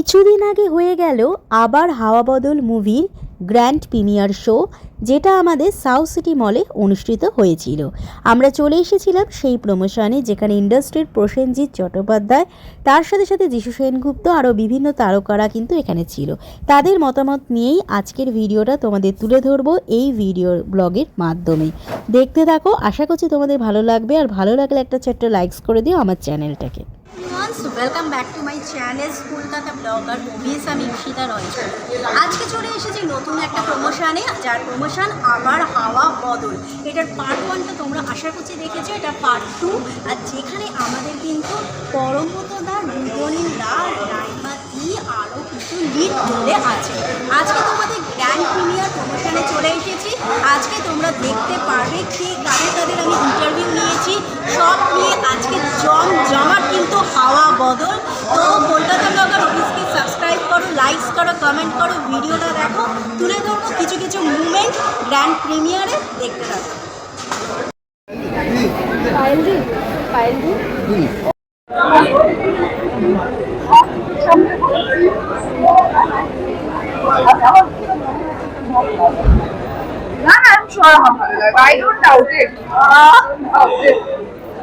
কিছুদিন আগে হয়ে গেল আবার হাওয়া বদল মুভির গ্র্যান্ড প্রিমিয়ার শো, যেটা আমাদের সাউথ সিটি মলে অনুষ্ঠিত হয়েছিল। আমরা চলে এসেছিলাম সেই প্রমোশনে, যেখানে ইন্ডাস্ট্রির প্রসেনজিৎ চট্টোপাধ্যায়, তার সাথে সাথে যিশু সেনগুপ্ত, আরও বিভিন্ন তারকারা কিন্তু এখানে ছিল। তাদের মতামত নিয়েই আজকের ভিডিওটা তোমাদের তুলে ধরবো এই ভিডিও ব্লগের মাধ্যমে। দেখতে থাকো, আশা করছি তোমাদের ভালো লাগবে, আর ভালো লাগলে একটা ছোট্ট লাইকস করে দিও আমার চ্যানেলটাকে। Welcome back to my channel Kolkata blogger movies. আমি ঈশিতা রয়। আজকে চলে এসেছি নতুন একটা প্রমোশনে, যার প্রমোশন আবার হাওয়া বদল। এটার পার্ট 1টা তোমরা আশা করছি দেখেছো, এটা পার্ট 2। আর যেখানে আমাদের কিন্তু পরমতদা, রুদনীল দা, রাইমাতি আরও কিছু লিড রোলে আছে। আজকে তোমাদের গ্র্যান্ড প্রিমিয়ার প্রমোশনে চলে এসেছি। আজকে তোমরা দেখতে পারবে কে কাদের আমি ইন্টারভিউ নিয়েছি, সব নিয়ে আজকে জমাট কিন্তু হাওয়া বদল। তো কলকাতা ব্লগার অফিসকে সাবস্ক্রাইব করো, লাইক করো, কমেন্ট করো, ভিডিওটা দেখো, তুলে ধরবো কিছু কিছু মুভমেন্ট গ্র্যান্ড প্রিমিয়ারে। দেখতে থাকো।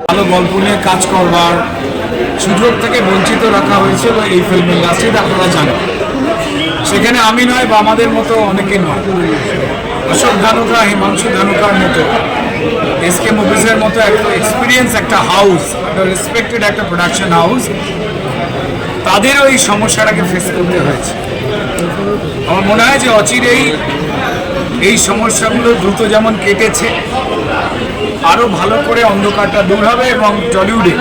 ভালো গল্প নিয়ে কাজ করবার সুযোগ থেকে বঞ্চিত রাখা হয়েছিল এই ফিল্ম ইন্ডাস্ট্রিতে, আপনারা জানেন। সেখানে আমি নয় বা আমাদের মতো অনেকে নয়, অশোক ধানুকা, হিমাংশু ধানুকার মতো, এসকে মুভিজের মতো একটা এক্সপিরিয়েন্স একটা হাউস, একটা রেসপেক্টেড একটা প্রোডাকশন হাউস, তাদেরও এই সমস্যাটাকে ফেস করতে হয়েছে। আমার মনে হয় যে অচিরেই এই সমস্যাগুলো দ্রুত যেমন কেটেছে, আরও ভালো করে অন্ধকারটা দূর হবে এবং টলিউডে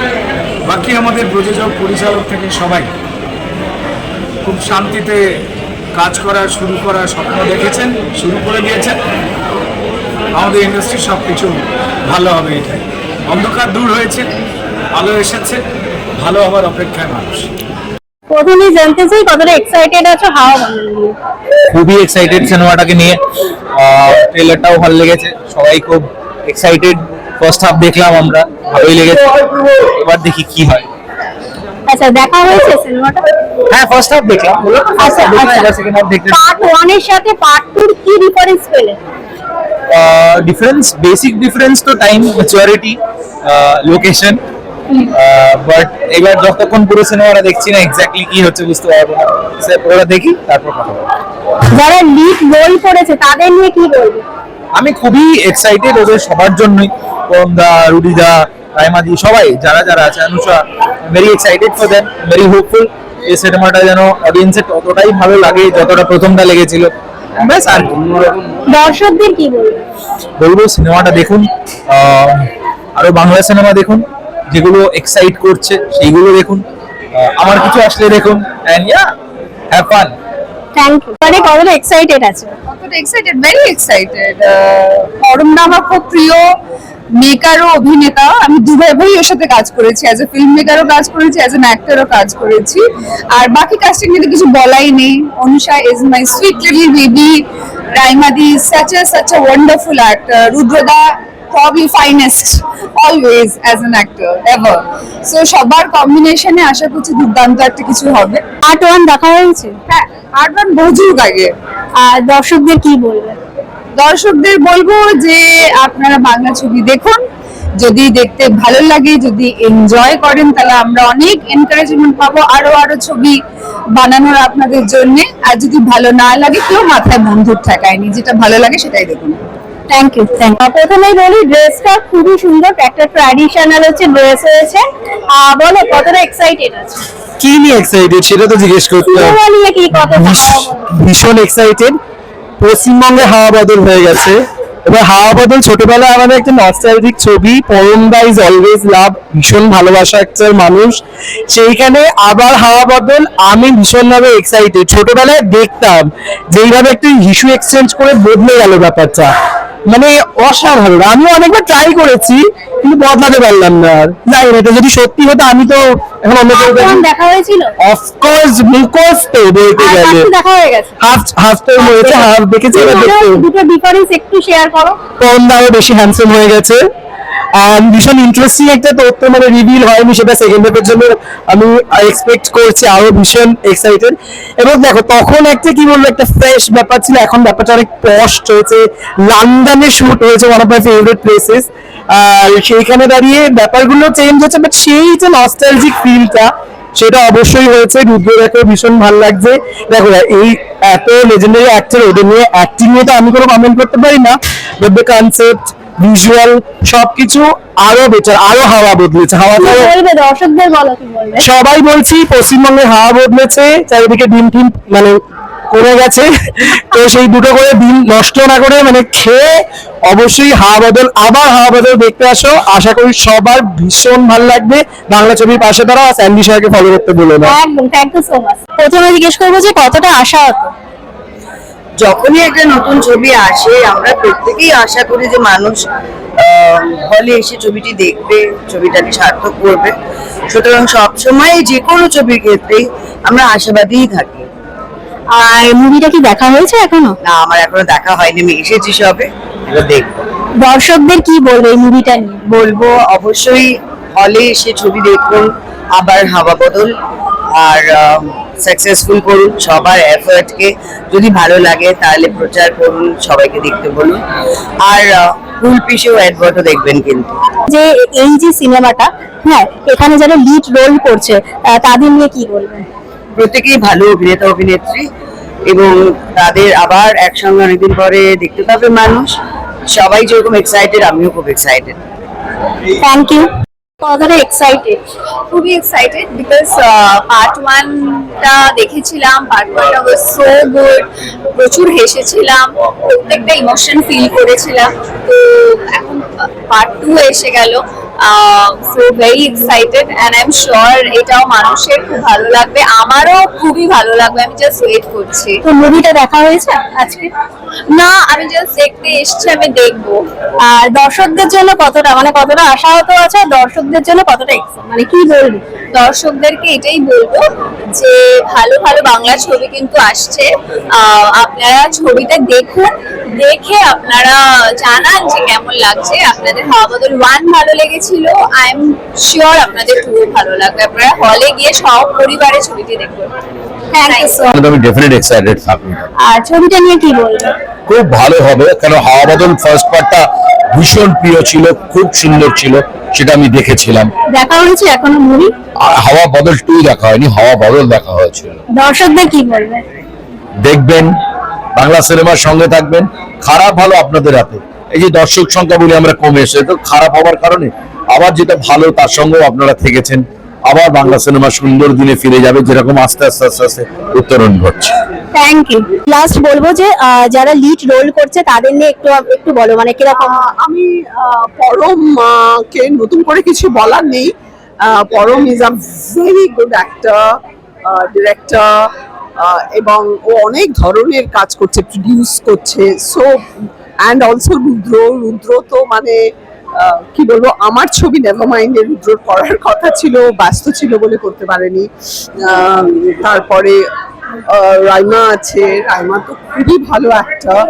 বাকি আমাদের প্রযোজক, পরিচালক থেকে সবাই খুব শান্তিতে কাজ শুরু করার স্বপ্ন দেখেছেন, শুরু করে দিয়েছেন। আমাদের ইন্ডাস্ট্রি সব কিছু ভালো হবে, এটাই। অন্ধকার দূর হয়েছে, আলো এসেছে, ভালো হবার অপেক্ষায় মানুষ। প্রথমেই জানতে চাই কতটা এক্সাইটেড আছো হাওয়া বদল নিয়ে? খুবই এক্সাইটেড সিনেমাটাকে নিয়ে। ট্রেলারটাও ভালো লেগেছে, সবাই খুব এক্সাইটেড। ফার্স্ট হাফ দেখলাম আমরা, ভালোই লেগেছে, এবার দেখি কি হয়। আচ্ছা, দেখা হয়েছে সিনেমাটা? হ্যাঁ, ফার্স্ট হাফ দেখলাম। আচ্ছা, সেকেন্ড হাফ দেখতে পার্ট 1 এর সাথে পার্ট 2 এর কি ডিফারেন্স পেলে? ডিফারেন্স, বেসিক ডিফারেন্স তো টাইম, ম্যাচুরিটি, লোকেশন। বাট এবার যতক্ষণ পুরো সিনেমাটা দেখছি না, এক্স্যাক্টলি কি হচ্ছে বুঝতে পারবো না। ওরা দেখি, তারপর কথা বলবো। যারা লিড রোল করেছে তাদের নিয়ে কি বলবো? আমি খুবই এক্সাইটেড ওদের সবার জন্যই। পরমদা, রুডিদা, রাইমাদি, সবাই যারা যারা আছে, Anusha, very excited for them, very hopeful এই সিনেমাটা যেন অডিয়েন্সের ততটাই ভালো লাগে যতটা প্রথমটা লেগেছিল। ব্যাস, আর দর্শকদের কি বলবো, সিনেমাটা দেখুন, আরো বাংলা সিনেমা দেখুন, যেগুলো এক্সাইট করছে সেইগুলো দেখুন, আমার কিছু আসলে দেখুন, and yeah, have fun. Thank you. মানে কতটা এক্সাইটেড আছে? কতটা এক্সাইটেড? Very excited. পরমদা আমার খুব প্রিয় মেকার ও অভিনেতা। আমি দুভাবেই এর সাথে কাজ করেছি, অ্যাজ এ ফিল্ম মেকারও কাজ করেছি, অ্যাজ এন অ্যাক্টরও কাজ করেছি। আর বাকি কাস্টিং নিয়ে কিছু বলাই নেই। Anusha is my sweet little baby, রাইমাদি such a wonderful actor, রুদ্রদা probably finest always as an actor ever. So সবার কম্বিনেশনে আশা করছি দুর্দান্ত একটা কিছু হবে। পার্ট 1 দেখা হয়েছে? হ্যাঁ, পার্ট 1 বহুযুগ আগে। আর দর্শকদের কি বলবেন? দর্শকদের বলবো যে আপনারা বাংলা ছবি দেখুন, যদি দেখতে ভালো লাগে, যদি এনজয় করেন, তাহলে আমরা অনেক এনকারেজমেন্ট পাবো আরো ছবি বানানোর আপনাদের জন্য। আর যদি ভালো না লাগে, কেউ মাথায় বন্দুক ঠেকায়নি, যেটা ভালো লাগে সেটাই দেখুন। Thank you. প্রথমেই বলি, ড্রেসটা খুবই সুন্দর, একটা ট্র্যাডিশনাল ড্রেস হয়েছে। বলো কতটা এক্সাইটেড আছে? কি নিয়ে এক্সাইটেড সেটা তো জিজ্ঞেস করতে হবে। সিনেমা নিয়ে কি কতটা? ভীষণ এক্সাইটেড। পশ্চিমবঙ্গে হাওয়া বদল হয়ে গেছে। এবার হাওয়া বদল ছোটবেলায় আমাদের একটা নস্টালজিক ছবি। পরমদা ইজ অলওয়েজ লাভ, ভীষণ ভালোবাসা একজন মানুষ, সেইখানে আবার হাওয়া বদল। আমি ভীষণভাবে এক্সাইটেড। ছোটবেলায় দেখতাম যেইভাবে একটু ইস্যু এক্সচেঞ্জ করে বদলে গেল ব্যাপারটা, মানে অসাধারণ। আমিও অনেকবার ট্রাই করেছি কিন্তু বদলাতে পারলাম না। আর যাই না, এটা যদি সত্যি হতো, আমি তো এখন অন্য কেউ দেখা হয়েছিল। অফকোর্স, মুখস্থ বলতে গেলে দেখা হয়ে গেছে। হাফ টাইম হয়েছে, হাফ দেখেছি। দুটো ডিফারেন্স একটু শেয়ার করো। পরমদা আরো বেশি হ্যান্ডসাম হয়ে গেছে, ভীষণ ইন্টারেস্টিং একটা তথ্য মানে রিভিল হয়নি, সেটা সেকেন্ড হাফের জন্য আমি এক্সপেক্ট করছি, আরো ভীষণ এক্সাইটেড। এবং দেখো তখন একটা কি বলবো একটা ফ্রেশ ব্যাপার ছিল, এখন ব্যাপারটা অনেক পস্ট হয়েছে, লন্ডনে শুট হয়েছে, one of my favourite places. আর সেইখানে দাঁড়িয়ে ব্যাপারগুলো চেঞ্জ হচ্ছে, বাট সেই যে নস্টালজিক ফিলটা সেটা অবশ্যই হয়েছে। রুদ্রদাকে ভীষণ ভালো লাগছে। দেখো এই এত লেজেন্ডারি অ্যাক্টর, ওদের নিয়ে অ্যাক্টিং নিয়ে তো আমি কোনো কমেন্ট করতে পারি না, বাট দ্য কনসেপ্ট ভিজুয়াল সবকিছু আরো বেটার, আরো হাওয়া বদলেছে। হাওয়াটা দর্শকদের বলো, কি বলবে? সবাই বলছি পশ্চিমবঙ্গে হাওয়া বদলেছে, চারিদিকে ডিম টিম মানে কমে গেছে, তো সেই দুটো করে ডিম নষ্ট না করে মানে খেয়ে অবশ্যই আবার হাওয়া বদল দেখতে আসো। আশা করি সবার ভীষণ ভালো লাগবে। বাংলা ছবির পাশে দাঁড়াও, স্যান্ডি সরকে ফলো করতে বলো না। একদম, থ্যাংক ইউ সো মাচ। প্রথমে জিজ্ঞেস করবো যে কতটা আশা হতো? যখনই একটা নতুন ছবি আসে আমরা প্রত্যেকেই আশা করি যে মানুষ হলে এসে ছবিটি দেখবে, ছবিটাকে সার্থক করবে। সুতরাং সবসময় যে কোনো ছবির ক্ষেত্রেই আমরা আশাবাদীই থাকি। আর মুভিটা কি দেখা হয়েছে এখনো? না, আমার এখনো দেখা হয়নি, আমি এসেছি সবে, এবার দেখবো। দর্শকদের কি বলবে এই মুভিটা নিয়ে? বলবো অবশ্যই হলে এসে ছবি দেখুন, আবার হাওয়া বদল, আর সাকসেসফুল করুন সবার এফর্টকে। যদি ভালো লাগে তাহলে প্রচার করুন, সবাইকে দেখতে বলুন। আর ফুল পিসেও অ্যাডভার্টও দেখবেন কিন্তু। যে এই যে সিনেমাটা, হ্যাঁ, এখানে যারা লিড রোল করছে তাদের নিয়ে কি বলবেন? প্রত্যেকেই ভালো অভিনেতা অভিনেত্রী, এবং তাদের আবার একসঙ্গে অনেকদিন পরে দেখতে পাবে মানুষ। সবাই যেরকম এক্সাইটেড, আমিও খুব এক্সাইটেড। Thank you. কতটা এক্সাইটেড? খুবই এক্সাইটেড বিকজ পার্ট ওয়ানটা দেখেছিলাম, পার্ট ওয়ানটা ওয়াজ সো গুড, প্রচুর হেসেছিলাম, প্রত্যেকটা ইমোশন ফিল করেছিলাম। তো এখন পার্ট টু এসে গেল, so very excited and I am sure এটাও মানুষের খুব ভালো লাগবে, আমারও খুবই ভালো লাগবে। আমি জাস্ট ওয়েট করছি। তো মুভিটা দেখা হয়েছে আজকে? না, আমি জাস্ট দেখতে এসেছি, আমি দেখবো। আর দর্শকদের জন্য কতটা মানে কতটা আশাহত আছে, আর দর্শকদের জন্য কতটা মানে কি বলবি? দর্শকদেরকে এটাই বলবো যে ভালো ভালো বাংলা ছবি কিন্তু আসছে, আপনারা ছবিটা দেখুন, দেখে আপনারা জানান যে কেমন লাগছে। আপনাদের হাওয়া বদল 1 ভালো লেগেছিল, আই এম শিওর আপনাদের 2 ভালো লাগবে। আপনারা হলে গিয়ে সব পরিবারে ছবিটি দেখুন। Thank you so much. আমি ডেফিনেট এক্সাইটেড থাকি। আর ছবিটা নিয়ে কি বলবো? খুব ভালো হবে, কারণ হাওয়া বদল ফার্স্ট পার্টটা ভীষণ প্রিয় ছিল, খুব সুন্দর ছিল, সেটা আমি দেখেছিলাম। দেখা হয়েছে এখনো মুভি? আর হাওয়া বদল 2 দেখা হয়নি, হাওয়া বদল দেখা হয়েছিল। দর্শকদের কি বলবে? দেখবেন, বাংলা সিনেমার সঙ্গে থাকবেন। খারাপ ভালো আপনাদের হাতে। এই যে দর্শক সংখ্যা বলে আমরা কমে এসে, তো খারাপ হওয়ার কারণে আবার যেটা ভালো তার সঙ্গেও আপনারা থেকেছেন। আবার বাংলা সিনেমা সুন্দর দিনে ফিরে যাবে, যেরকম আস্তে আস্তে আস্তে আস্তে উত্তরণ ঘটছে। Thank you. লাস্ট বলবো যে যারা লিড রোল করছে তাদের নিয়ে একটু বলো, মানে কিরকম? আমি পরম কে নতুন করে কিছু বলার নেই। পরম is a very good actor, director, এবং ও অনেক ধরনের কাজ করছে, প্রডিউস করছে। সো অ্যান্ড অলসো রুদ্র তো মানে কি বলবো, আমার ছবি নেভার মাইন্ডে রুদ্রর করার কথা ছিল, ব্যস্ত ছিল বলে করতে পারেনি। তারপরে রাইমা আছে, রাইমা তো খুবই ভালো অ্যাক্টর,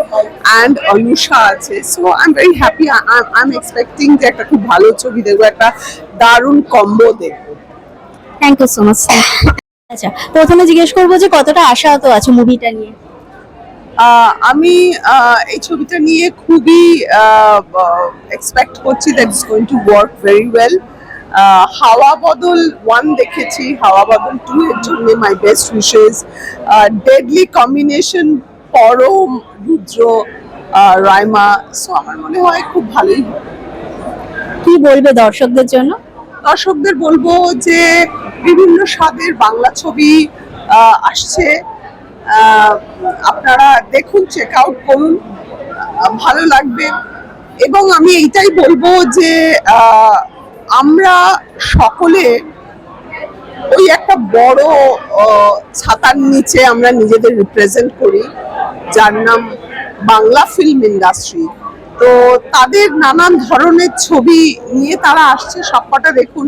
অ্যান্ড অনুষা আছে। So I am very happy, I am expecting যে একটা খুব ভালো ছবি দেখবো, একটা দারুণ কম্বো দেখবো। Thank you so much. আচ্ছা, প্রথমে জিজ্ঞেস করবো যে কতটা আশাহত আছে মুভিটা নিয়ে? আমি এই ছবিটা নিয়ে খুবই এক্সপেক্ট করছি that is going to work very well. হাওয়া বদল 1 দেখেছি, হাওয়া বদল 2 এর জন্য my best wishes. Deadly combination পরম, রুদ্র, রাইমা। সো আমার মনে হয় খুব ভালোই হবে। কি বলবে দর্শকদের জন্য? দর্শকদের বলবো যে বিভিন্ন স্বাদের বাংলা ছবি আসছে, আপনারা দেখুন, চেক আউট করুন, ভালো লাগবে। এবং আমি এইটাই বলবো যে আমরা সকলে ওই একটা বড় ছাতার নিচে আমরা নিজেদের রিপ্রেজেন্ট করি, যার নাম বাংলা ফিল্ম ইন্ডাস্ট্রি। তো তাদের নানান ধরনের ছবি নিয়ে তারা আসছে, সবকটা দেখুন।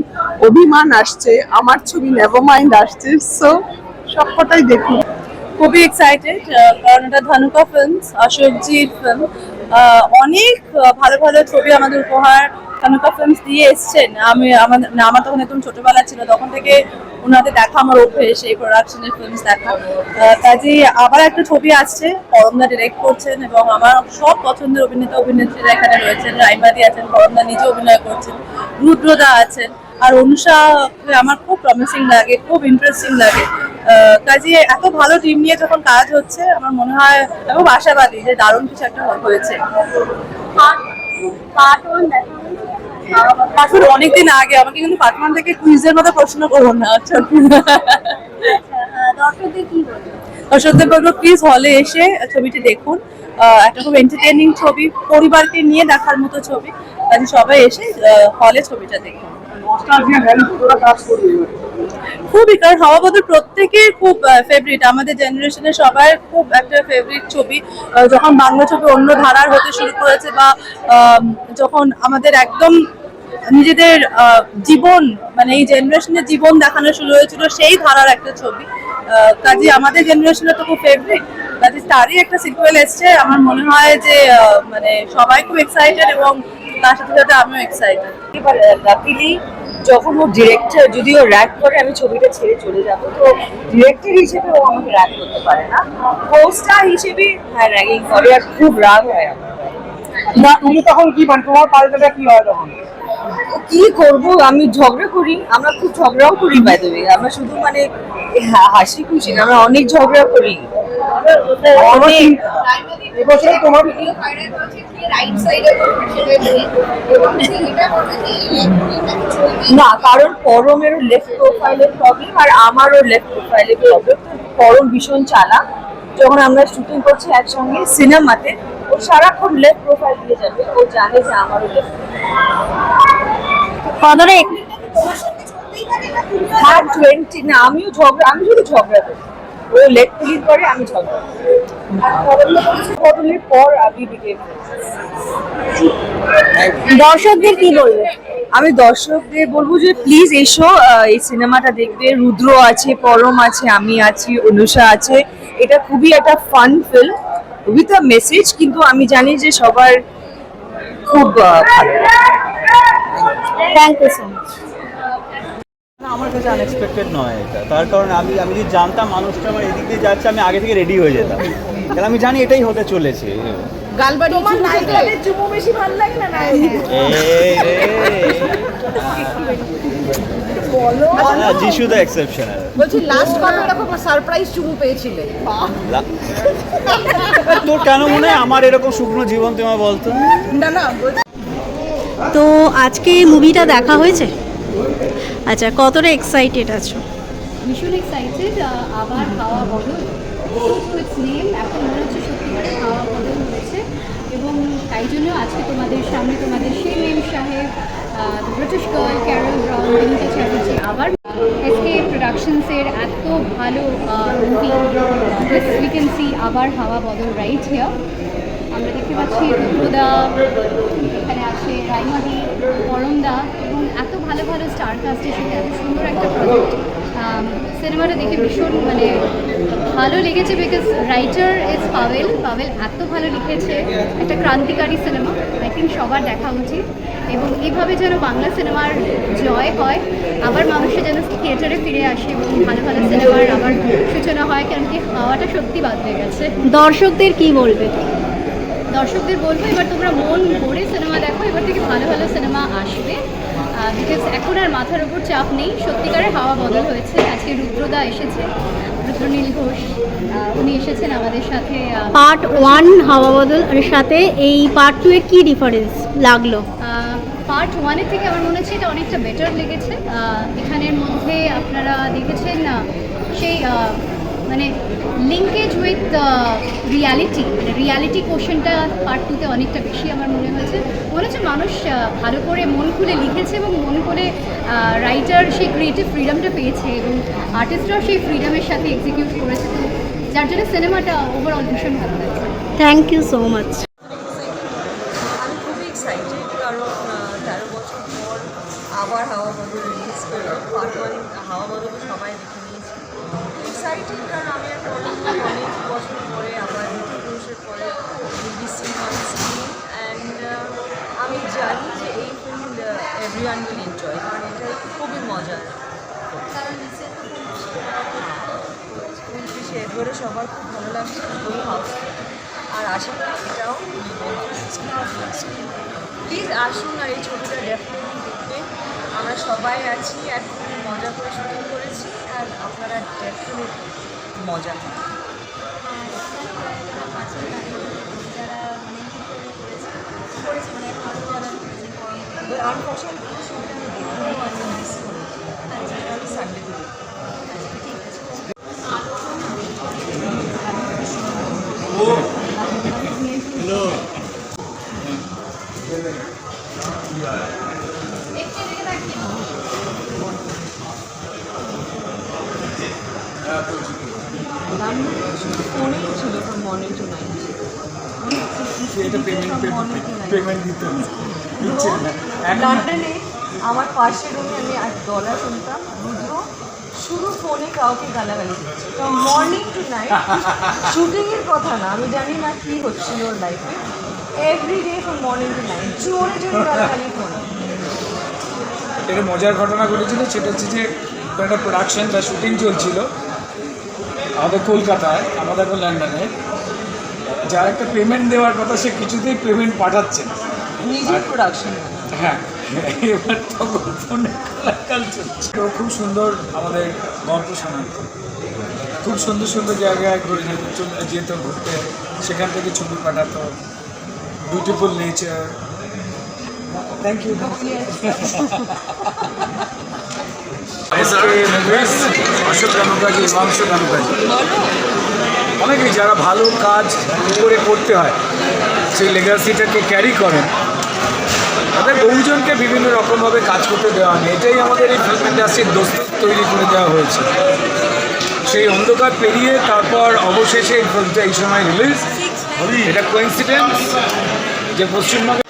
অভিমান আসছে, আমার ছবি নেভার মাইন্ড আসছে, সো সবকটাই দেখুন। খুবই এক্সাইটেড, কারণ এটা ধানুকা ফিল্মস, অশোকজির ফিল্ম। অনেক ভালো ভালো ছবি আমাদের উপহার কানুকা ফিল্মস দিয়ে এসছেন। আমার তখন একদম ছোটবেলা ছিল, তখন থেকে ওনাদের দেখা আমার অভ্যেস, এই প্রোডাকশনের ফিল্মস দেখা। কাজেই আবার একটা ছবি আসছে, পরমদা ডিরেক্ট করছেন এবং আমার সব পছন্দের অভিনেত্রীরা এখানে রয়েছেন। রাইমাদি আছেন, পরমদা নিজে অভিনয় করছেন, রুদ্রদা আছেন, আর অনুষাকে আমার খুব প্রমিসিং লাগে, খুব ইন্টারেস্টিং লাগে। কাজে এত ভালো টিম নিয়ে যখন কাজ হচ্ছে, আমার মনে হয় এবং আশাবাদী যে দারুণ কিছু একটা হয়েছে। পার্ট অনেকদিন আগে, আমাকে কিন্তু পার্ট 1 থেকে কুইজের মতো প্রশ্ন করো না। দর্শকদের বলবো প্লিজ হলে এসে ছবিটি দেখুন। একটা খুব এন্টারটেইনিং ছবি, পরিবারকে নিয়ে দেখার মতো ছবি। কাজে সবাই এসে হলে ছবিটা দেখুন। খুবই, কারণ হাওয়া বদল প্রত্যেকের খুব ফেভারিট, আমাদের জেনারেশনের সবার খুব একটা ফেভারিট ছবি। যখন বাংলা ছবি অন্য ধারার হতে শুরু করেছে বা যখন আমাদের একদম নিজেদের জীবন, মানে এই জেনারেশনের জীবন দেখানো শুরু হয়েছিল, সেই ধারার একটা ছবি। কাজে আমাদের জেনারেশনের তো খুব ফেভারিট, কাজে তারই একটা সিকুয়েল এসছে। আমার মনে হয় যে মানে সবাই খুব এক্সাইটেড এবং তার সাথে সাথে আমিও এক্সাইটেড। লাকিলি যখন ও ডিরেক্টর, যদি ও র্যাক করে আমি ছবিটা ছেড়ে চলে যাব, তো ডিরেক্টর হিসেবে ও আমাকে র্যাক করতে পারে না, পোস্টার হিসেবে হ্যাঁ র্যাগিং করে, আর খুব রাগ হয় আমার। না তুমি তখন কি মানে তোমার পাল্টাটা কি হয় তখন? কি করব, আমি ঝগড়া করি, আমরা খুব ঝগড়াও করি বাই দ্য ওয়ে, আমরা শুধু মানে হাসি খুশি না, আমরা অনেক ঝগড়া করি। অনেক এবছর তোমার না, কারণ পরমেরও লেফট প্রোফাইলের প্রবলেম আর আমারও লেফট প্রোফাইলের প্রবলেম। পরম ভীষণ চালাক, যখন আমরা শুটিং করছি একসঙ্গে সিনেমাতে, ও সারাক্ষণ লেফট প্রোফাইল দিয়ে যাবে, ও জানে যে আমারও লেফট। হ্যাঁ 20 না, আমিও ঝগড়া, আমি শুধু ঝগড়া করি, ও লেফট ক্লিক করে, আমি ঝগড়া করি। বদলের পর আমি দর্শকদের কি বলবে? আমি দর্শকদের বলবো যে প্লিজ এসো, এই সিনেমাটা দেখবে। রুদ্র আছে, পরম আছে, আমি আছি, অনুষা আছে। এটা খুবই একটা fun film with a message, কিন্তু আমি জানি যে সবার খুব ভালো। Thank you so much. আমার কাছে আনএক্সপেক্টেড নয় এটা, তার কারণ আমি যদি জানতাম মানুষটা আমার এদিক দিয়ে যাচ্ছে, আমি আগে থেকে রেডি হয়ে যেতাম, কারণ আমি জানি এটাই হতে চলেছে। যিশু দ্য এক্সেপশনাল। বলছি লাস্ট কবে এরকম সারপ্রাইজ চুমু পেয়েছিলে? তোর কেন মনে হয় আমার এরকম শুকনো জীবন, তোমার বলতো? না না, তো আজকে মুভিটা দেখা হয়েছে? আচ্ছা, কতটা এক্সাইটেড আছো? ভীষণ এক্সাইটেড। আবার হাওয়া বদল, নেম এখন মনে হচ্ছে সত্যিকারের হাওয়া বদল হয়েছে, এবং তাই জন্য আজকে তোমাদের সামনে তোমাদের সেই memsahib, British girl Carol Brown, Binita Chatterjee, আবার এসকে প্রোডাকশনসের এত ভালো মুভি উই ক্যান সি আবার হাওয়া বদল রাইট হিয়ার। আমরা দেখতে পাচ্ছি রুদ্রদা, এখানে আছে রাইমাদি, পরমদা, এবং এত ভালো ভালো স্টার কাস্টের সাথে এত সুন্দর একটা প্রজেক্ট। সিনেমাটা দেখে ভীষণ মানে ভালো লেগেছে, বিকজ রাইটার ইজ পাভেল এত ভালো লিখেছে, একটা ক্রান্তিকারী সিনেমা। আই থিঙ্ক সবার দেখা উচিত, এবং এইভাবে যেন বাংলা সিনেমার জয় হয়, আবার মানুষের যেন থিয়েটারে ফিরে আসে এবং ভালো ভালো সিনেমার আবার সূচনা হয়, কারণ কি হাওয়াটা সত্যি বদলে গেছে। দর্শকদের কি বলবে? দর্শকদের বলবো এবার তোমরা মন ভরে সিনেমা দেখো, এবার থেকে ভালো ভালো সিনেমা আসবে, বিকজ এখন আর মাথার উপর চাপ নেই, সত্যিকারের হাওয়া বদল হয়েছে। আজকে রুদ্রদা এসেছে, রুদ্রনীল ঘোষ, উনি এসেছেন আমাদের সাথে। পার্ট 1 হাওয়া বদল এর সাথে এই পার্ট 2 এর কি ডিফারেন্স লাগলো? পার্ট 1-এর থেকে আমার মনে হচ্ছে এটা অনেকটা বেটার লেগেছে। এখানের মধ্যে আপনারা দেখেছেন সেই মানে লিঙ্কেজ উইথ রিয়ালিটি, মানে রিয়ালিটি কোশ্চেনটা পার্ট 2-তে অনেকটা বেশি আমার মনে হয়েছে মানুষ ভালো করে মন খুলে লিখেছে, এবং মন করে রাইটার সেই ক্রিয়েটিভ ফ্রিডমটা পেয়েছে, এবং আর্টিস্টরাও সেই ফ্রিডমের সাথে এক্সিকিউট করেছে, তো যার জন্য সিনেমাটা ওভারঅল ভীষণ ভালো লাগছে। Thank you so much. আমি খুবই এক্সাইটেড, কারণ 13 বছর পর আবার হাওয়া বদল রিলিজ করলো। পার্ট 1 হাওয়া বদল সবাই দেখে নিয়েছি। এক্সাইটেড কারণ আমি একটা অনেক বছর পরে আবার দ্বিতীয় পুরুষের পরে স্ক্রিন অ্যান্ড আমি জানি যে এই ফিল্ম করে সবার খুব ভালো লাগছে, খুবই হাউস, আর আশা করি এটাও প্লিজ আসুন আর এই ছবিটা ডেফিনেটলি দেখবেন। আমরা সবাই আছি আর খুব মজা করে শুটিং করেছি, আর আপনারা ডেফিনেটলি মজা পাবেন। আনফর্চুনেটলি ছবিটা আমি দেখবো আমি মিস করেছি, আমি সানডে করে ফোনেই ছিল from morning to night. Payment দিতে লন্ডনে আমার পাশের রুমে আমি $1 শুনতাম, রুদ্র শুধু ফোনে কাউকে গালাগালি দিচ্ছে ফ্রম মর্নিং টু নাইট। শুটিংয়ের কথা না, আমি জানি না কী হচ্ছিল ওর লাইফে, everyday from morning to night জোরে জোরে গালাগালি ফোনে। এটা মজার ঘটনা ঘটেছিল, সেটা হচ্ছে যে একটা প্রোডাকশন বা শুটিং চলছিল আমাদের কলকাতায়, আমাদের এখন লন্ডনে। যার একটা পেমেন্ট দেওয়ার কথা সে কিছুতেই পেমেন্ট পাঠাচ্ছে না, নিজের প্রোডাকশন। হ্যাঁ, এবার তখন ফোনে কাল চলছে। ও খুব সুন্দর আমাদের গল্প শোনাতো, খুব সুন্দর সুন্দর জায়গায় ঘুরে যেত ঘুরতে, সেখান থেকে ছবি পাঠাতো, beautiful nature. Thank you. Ashok Kanukaji, Himanshu Kanukaji, অনেকেই যারা ভালো কাজ করে করতে হয় সেই লেগাসিটাকে ক্যারি করেন, তাদের বহুজনকে বিভিন্ন রকমভাবে কাজ করতে দেওয়া হয়। এটাই আমাদের এই ফিল্ম ইন্ডাস্ট্রির দোস্ত তৈরি করে দেওয়া হয়েছে। সেই অন্ধকার পেরিয়ে তারপর অবশেষে এই ফিল্মটা এই সময় রিলিজ। এটা কোইন্সিডেন্স যে পশ্চিমবঙ্গে